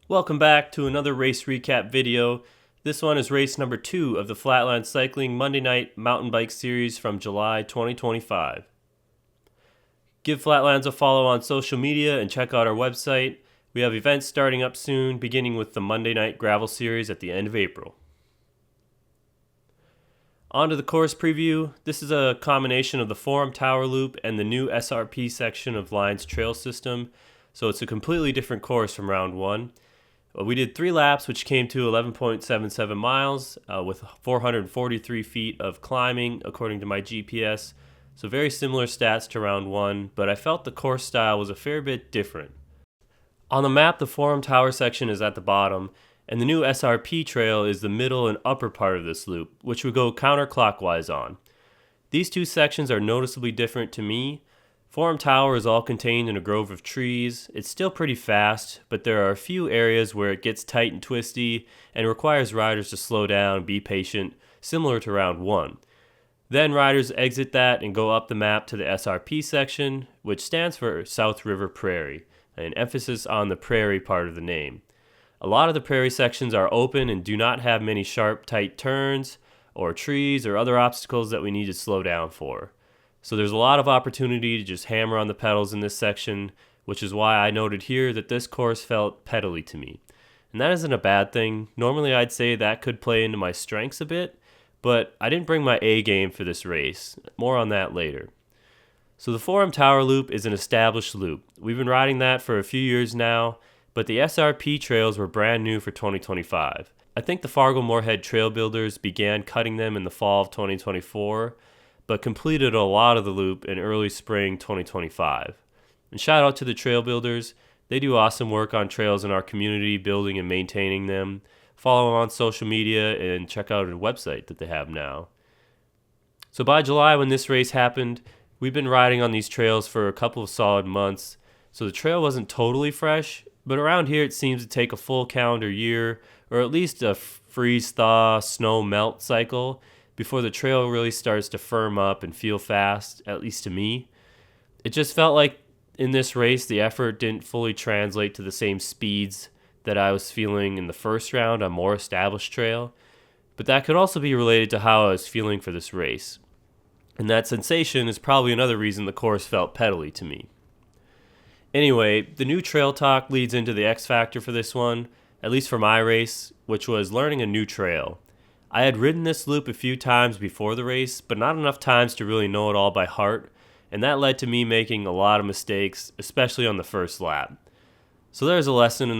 Welcome back to another race recap video. This one is race number 2 of the FlatLands Cycling Monday Night Mountain Bike Series from July 2025. Give FlatLands a follow on social media and check out our website. We have events starting up soon, beginning with the Monday Night Gravel Series at the end of April. On to the course preview. This is a combination of the Forum Tower Loop and the new SRP section of Lions Trail System, so it's a completely different course from round 1. We did 3 laps, which came to 11.77 miles with 443 feet of climbing, according to my GPS. So very similar stats to round 1, but I felt the course style was a fair bit different. On the map, the Forum Tower section is at the bottom, and the new SRP trail is the middle and upper part of this loop, which we go counterclockwise on. These two sections are noticeably different to me. Forum Tower is all contained in a grove of trees. It's still pretty fast, but there are a few areas where it gets tight and twisty and requires riders to slow down and be patient, similar to round 1. Then riders exit that and go up the map to the SRP section, which stands for South River Prairie, an emphasis on the prairie part of the name. A lot of the prairie sections are open and do not have many sharp, tight turns or trees or other obstacles that we need to slow down for. So there's a lot of opportunity to just hammer on the pedals in this section, which is why I noted here that this course felt pedally to me. And that isn't a bad thing. Normally I'd say that could play into my strengths a bit, but I didn't bring my A game for this race. More on that later. So the Forum Tower Loop is an established loop. We've been riding that for a few years now, but the SRP trails were brand new for 2025. I think the Fargo-Moorhead Trail Builders began cutting them in the fall of 2024, but completed a lot of the loop in early spring 2025. And shout out to the Trail Builders. They do awesome work on trails in our community, building and maintaining them. Follow them on social media and check out a website that they have now. So by July, when this race happened, we've been riding on these trails for a couple of solid months, so the trail wasn't totally fresh, but around here it seems to take a full calendar year, or at least a freeze-thaw, snow-melt cycle, before the trail really starts to firm up and feel fast, at least to me. It just felt like in this race the effort didn't fully translate to the same speeds that I was feeling in the first round on more established trail, but that could also be related to how I was feeling for this race. And that sensation is probably another reason the course felt pedally to me. Anyway, the new trail talk leads into the X factor for this one, at least for my race, which was learning a new trail. I had ridden this loop a few times before the race, but not enough times to really know it all by heart, and that led to me making a lot of mistakes, especially on the first lap. So there's a lesson in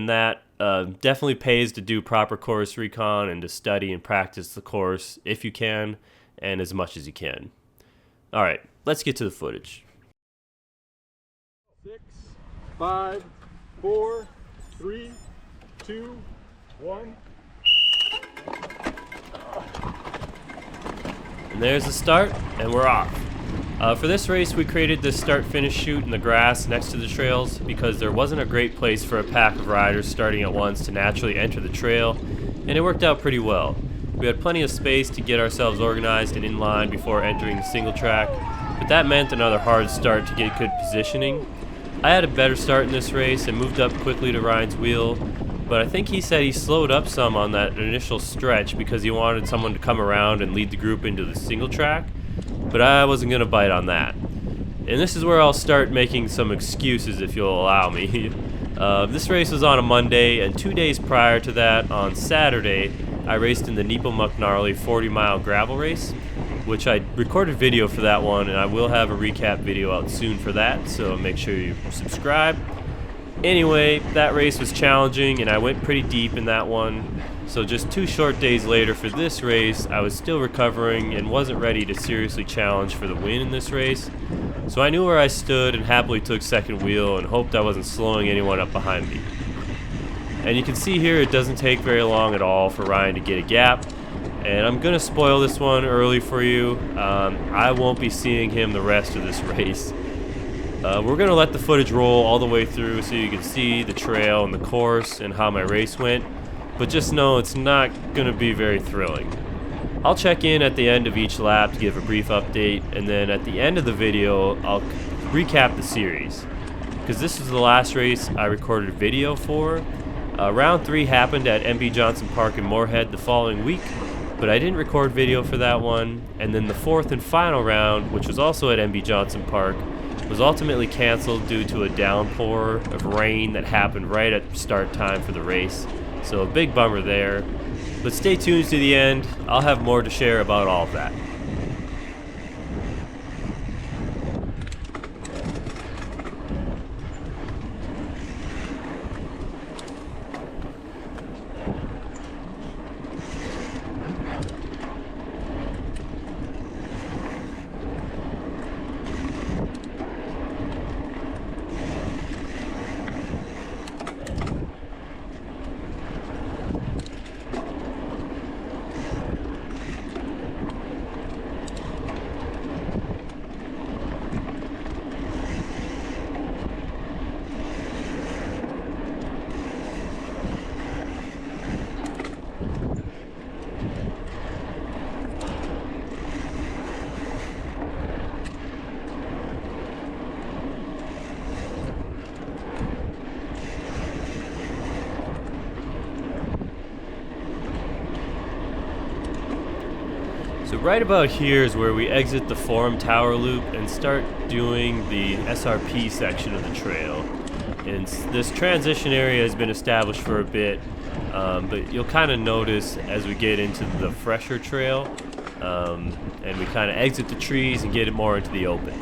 that. Definitely pays to do proper course recon and to study and practice the course if you can, and as much as you can. Alright, let's get to the footage. 6, 5, 4, 3, 2, 1. And there's the start, and we're off. For this race, we created this start-finish chute in the grass next to the trails because there wasn't a great place for a pack of riders starting at once to naturally enter the trail, and it worked out pretty well. We had plenty of space to get ourselves organized and in line before entering the single track, but that meant another hard start to get good positioning. I had a better start in this race and moved up quickly to Ryan's wheel, but I think he said he slowed up some on that initial stretch because he wanted someone to come around and lead the group into the single track, but I wasn't going to bite on that. And this is where I'll start making some excuses if you'll allow me. This race was on a Monday, and 2 days prior to that, on Saturday, I raced in the Nepomuk Narly 40-mile gravel race, which I recorded video for that one, and I will have a recap video out soon for that, so make sure you subscribe. Anyway, that race was challenging, and I went pretty deep in that one, so just 2 short days later for this race, I was still recovering and wasn't ready to seriously challenge for the win in this race, so I knew where I stood and happily took second wheel and hoped I wasn't slowing anyone up behind me. And you can see here it doesn't take very long at all for Ryan to get a gap, and I'm going to spoil this one early for you. I won't be seeing him the rest of this race. We're going to let the footage roll all the way through so you can see the trail and the course and how my race went, but just know it's not going to be very thrilling. I'll check in at the end of each lap to give a brief update, and then at the end of the video I'll recap the series, because this is the last race I recorded video for, Round 3 happened at MB Johnson Park in Moorhead the following week, but I didn't record video for that one. And then the 4th and final round, which was also at MB Johnson Park, was ultimately canceled due to a downpour of rain that happened right at start time for the race. So a big bummer there. But stay tuned to the end. I'll have more to share about all of that. So right about here is where we exit the Forum Tower Loop and start doing the SRP section of the trail. And this transition area has been established for a bit, but you'll kind of notice as we get into the fresher trail, and we kind of exit the trees and get it more into the open.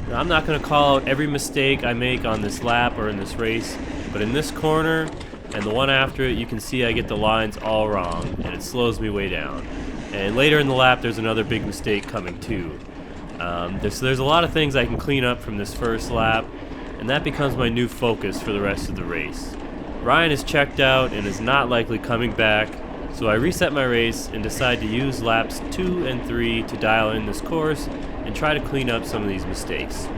Now, I'm not going to call out every mistake I make on this lap or in this race, but in this corner and the one after it, you can see I get the lines all wrong, and it slows me way down. And later in the lap, there's another big mistake coming too. There's a lot of things I can clean up from this first lap, and that becomes my new focus for the rest of the race. Ryan is checked out and is not likely coming back, so I reset my race and decide to use laps 2 and 3 to dial in this course and try to clean up some of these mistakes.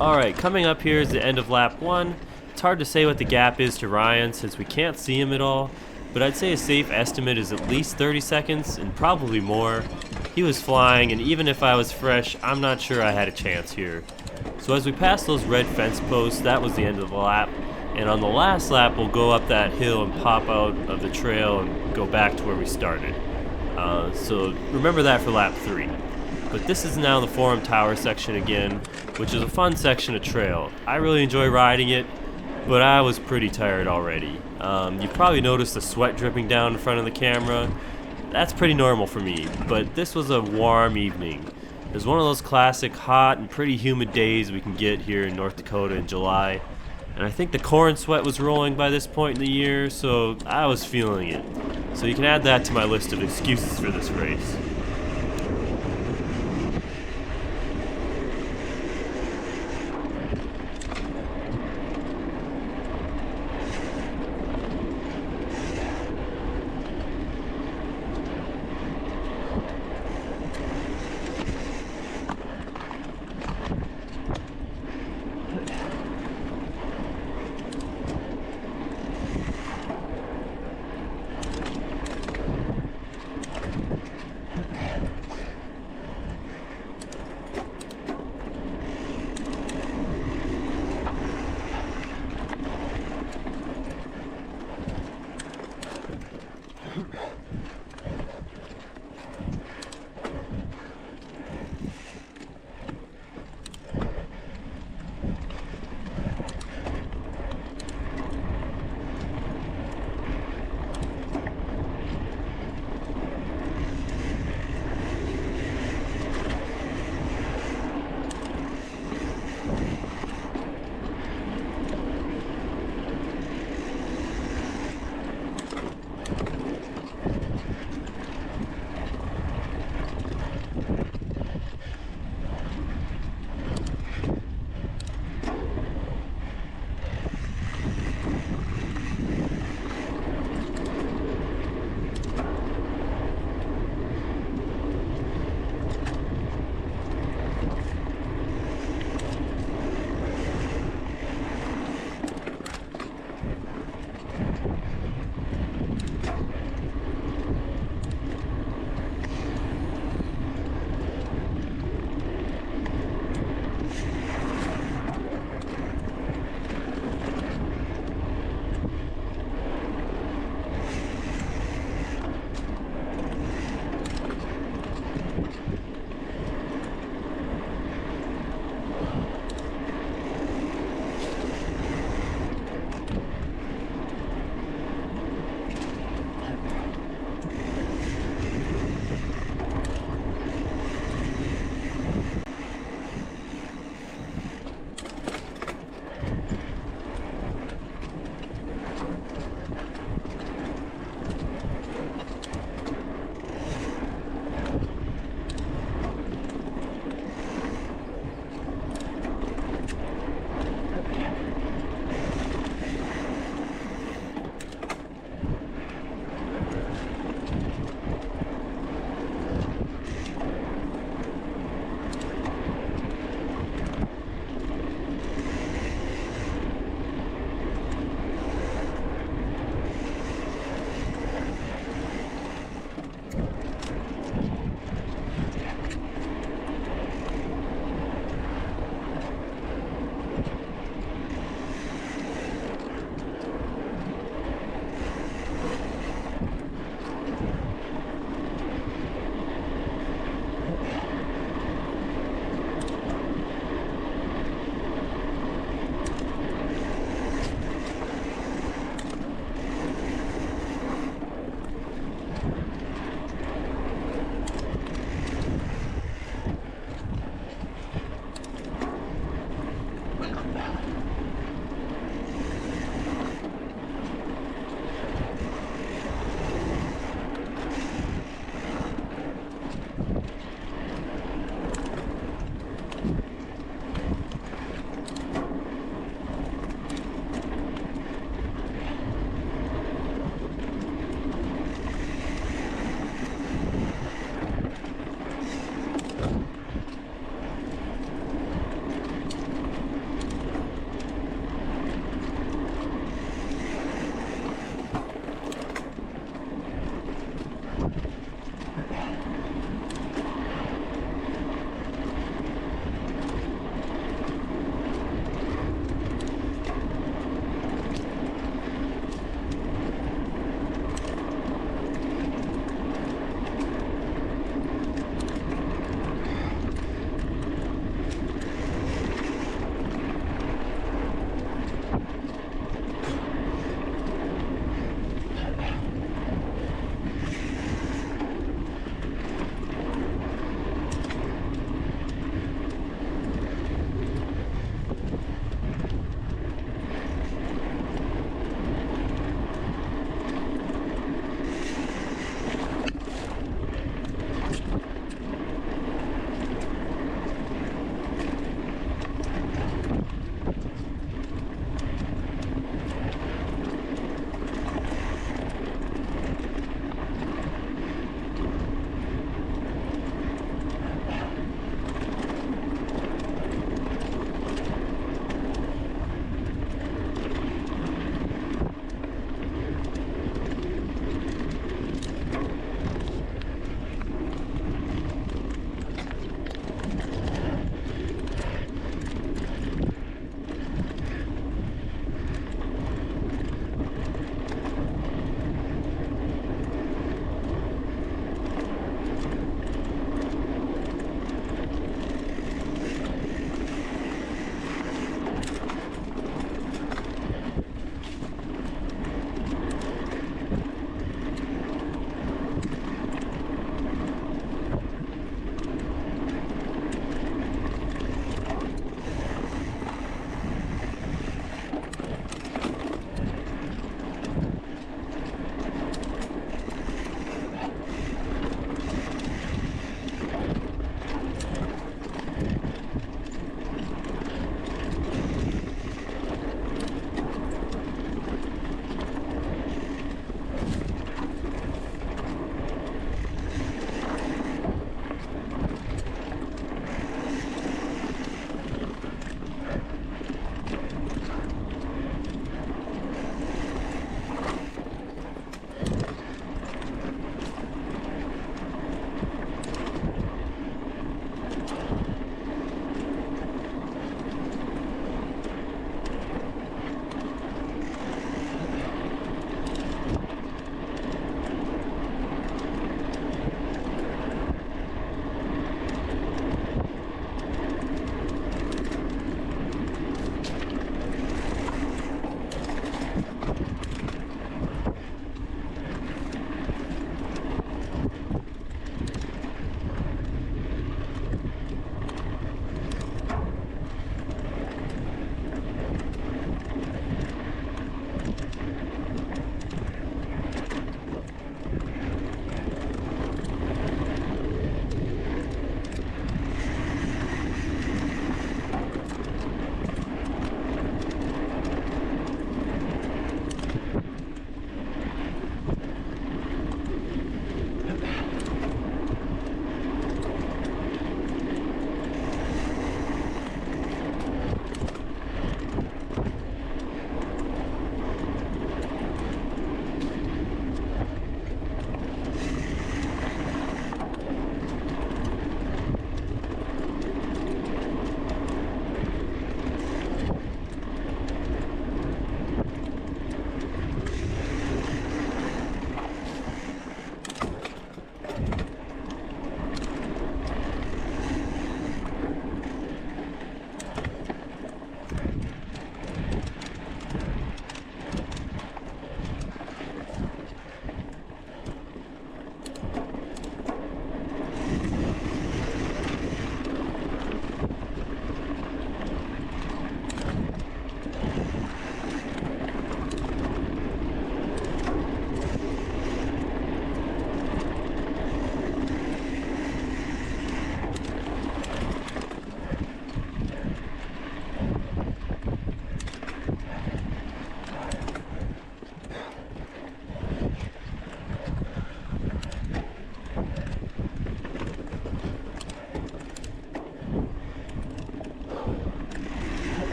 Alright, coming up here is the end of lap 1. It's hard to say what the gap is to Ryan since we can't see him at all, but I'd say a safe estimate is at least 30 seconds and probably more. He was flying, and even if I was fresh, I'm not sure I had a chance here. So as we passed those red fence posts, that was the end of the lap, and on the last lap we'll go up that hill and pop out of the trail and go back to where we started. So remember that for lap 3. But this is now the Forum Tower section again, which is a fun section of trail. I really enjoy riding it, but I was pretty tired already. You've probably noticed the sweat dripping down in front of the camera. That's pretty normal for me, but this was a warm evening. It was one of those classic hot and pretty humid days we can get here in North Dakota in July. And I think the corn sweat was rolling by this point in the year, so I was feeling it. So you can add that to my list of excuses for this race.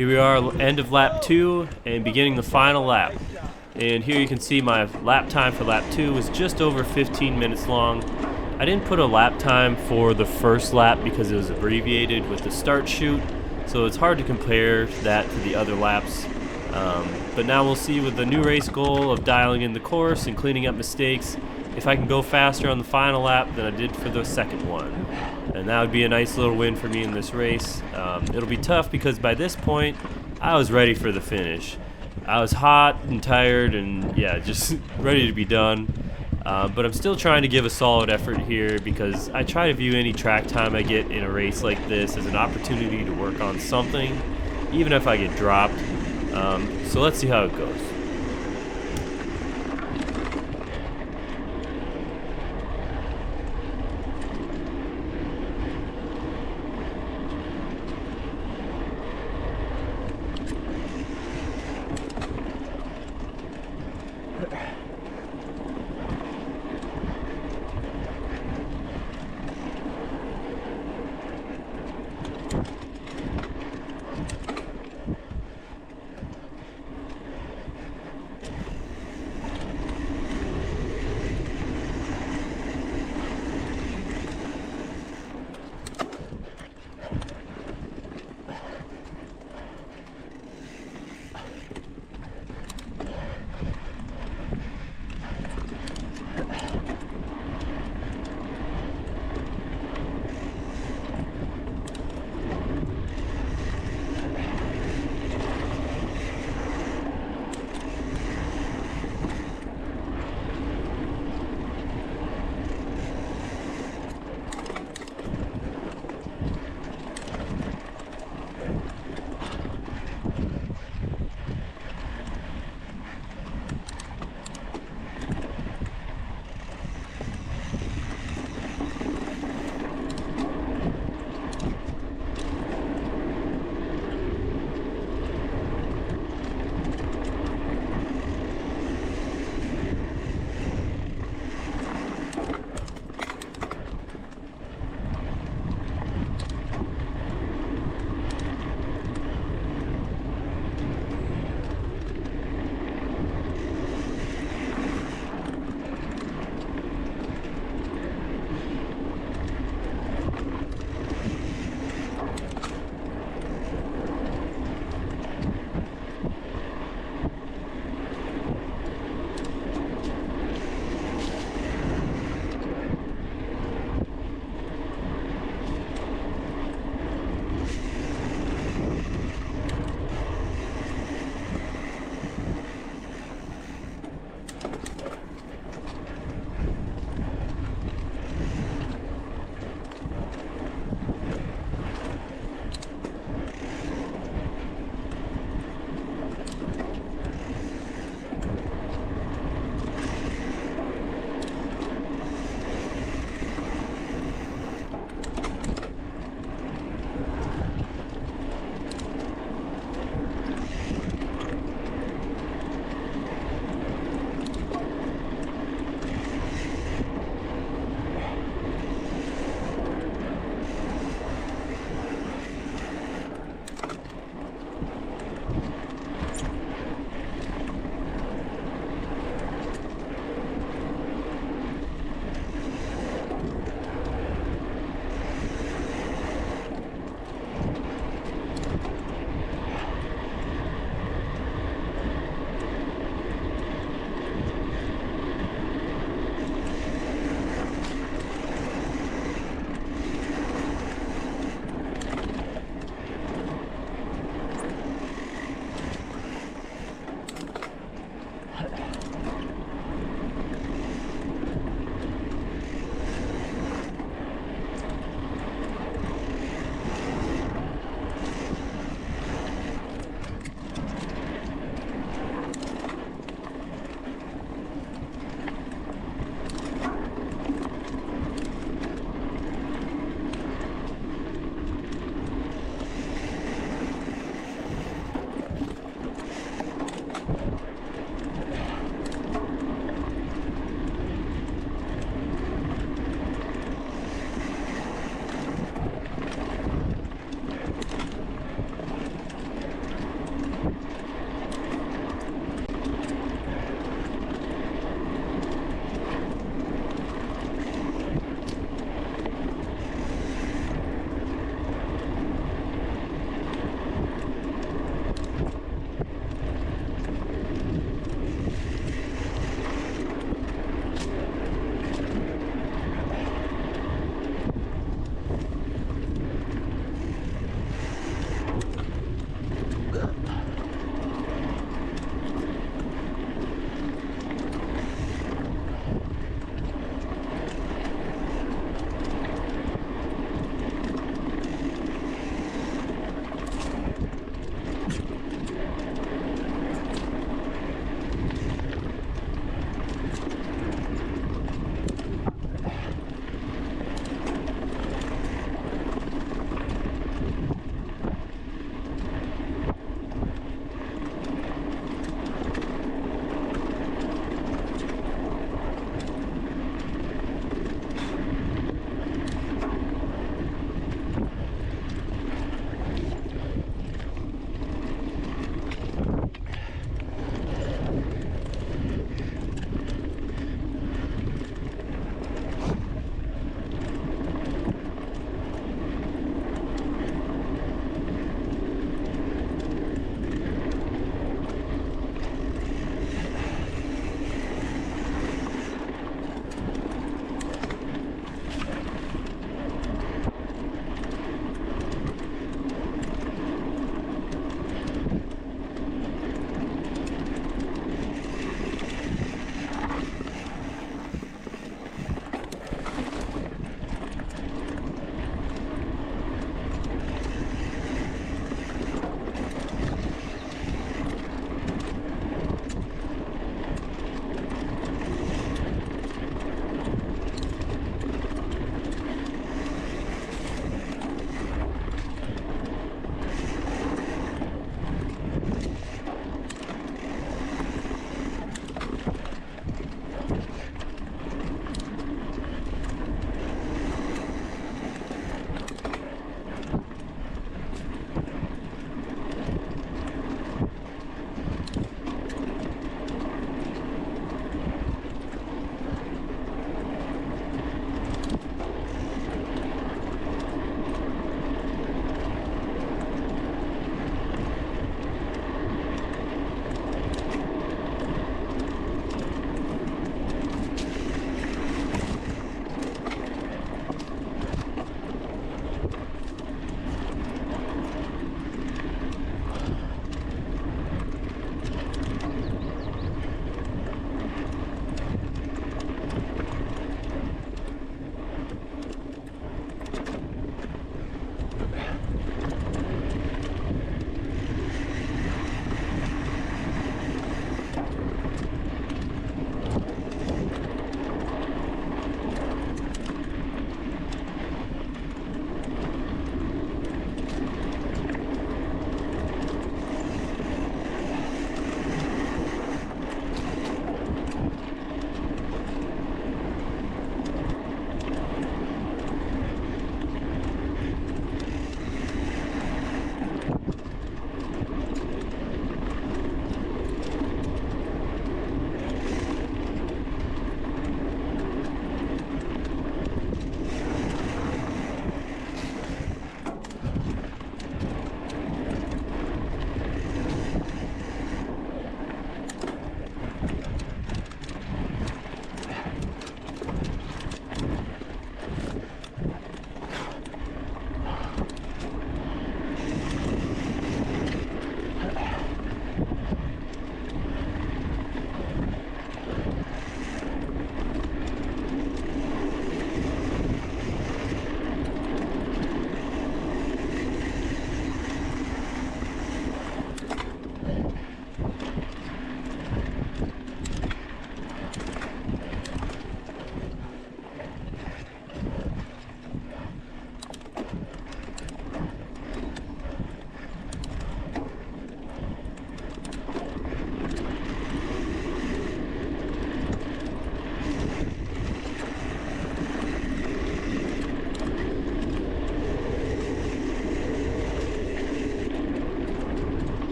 Here we are, end of lap 2 and beginning the final lap. And here you can see my lap time for lap 2 was just over 15 minutes long. I didn't put a lap time for the first lap because it was abbreviated with the start chute, so it's hard to compare that to the other laps. But now we'll see with the new race goal of dialing in the course and cleaning up mistakes, if I can go faster on the final lap than I did for the second one. And that would be a nice little win for me in this race. It'll be tough because by this point, I was ready for the finish. I was hot and tired and yeah, just ready to be done. But I'm still trying to give a solid effort here because I try to view any track time I get in a race like this as an opportunity to work on something, even if I get dropped. So let's see how it goes.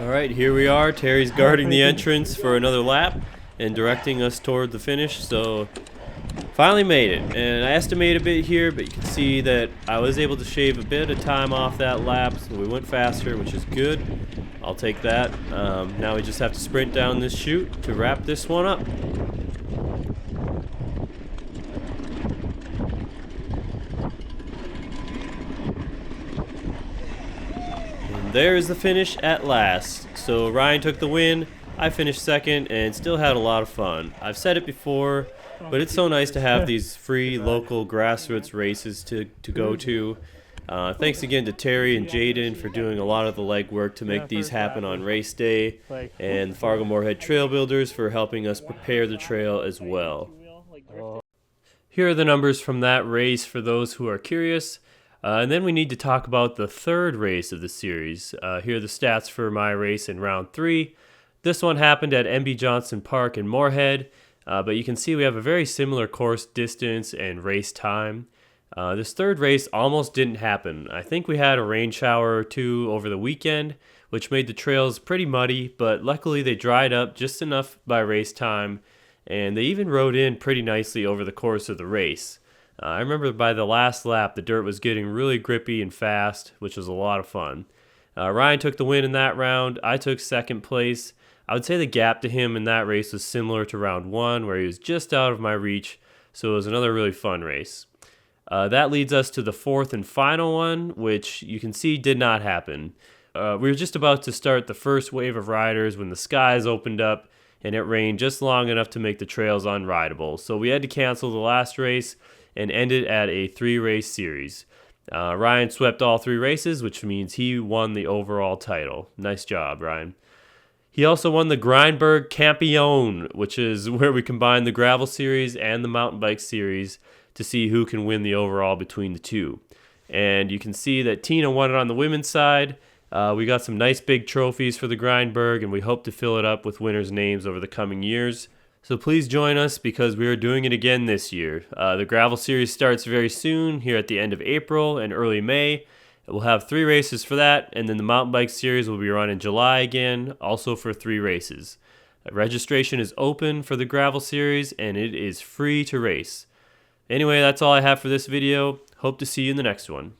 All right, here we are. Terry's guarding the entrance for another lap and directing us toward the finish. So finally made it, and I estimated a bit here, but you can see that I was able to shave a bit of time off that lap, so we went faster, which is good. I'll take that. Now we just have to sprint down this chute to wrap this one up. And there's the finish at last. So Ryan took the win, I finished second, and still had a lot of fun. I've said it before, but it's so nice to have these free local grassroots races to go to. Thanks again to Terry and Jaden for doing a lot of the legwork to make these happen on race day, and the Fargo Moorhead Trail Builders for helping us prepare the trail as well. Here are the numbers from that race for those who are curious. And then we need to talk about the third race of the series. Here are the stats for my race in round 3. This one happened at MB Johnson Park in Moorhead. But you can see we have a very similar course distance and race time. This third race almost didn't happen. I think we had a rain shower or two over the weekend, which made the trails pretty muddy, but luckily they dried up just enough by race time, and they even rode in pretty nicely over the course of the race. I remember by the last lap, the dirt was getting really grippy and fast, which was a lot of fun. Ryan took the win in that round. I took second place. I would say the gap to him in that race was similar to round 1, where he was just out of my reach, so it was another really fun race. That leads us to the fourth and final one, which you can see did not happen. We were just about to start the first wave of riders when the skies opened up, and it rained just long enough to make the trails unrideable. So we had to cancel the last race and end it at a 3-race series. Ryan swept all 3 races, which means he won the overall title. Nice job, Ryan. He also won the Grindberg Campione, which is where we combine the gravel series and the mountain bike series to see who can win the overall between the two. And you can see that Tina won it on the women's side. We got some nice big trophies for the Grindberg, and we hope to fill it up with winners' names over the coming years. So please join us because we are doing it again this year. The gravel series starts very soon, here at the end of April and early May. We'll have 3 races for that, and then the mountain bike series will be run in July again, also for 3 races. Registration is open for the gravel series, and it is free to race. Anyway, that's all I have for this video. Hope to see you in the next one.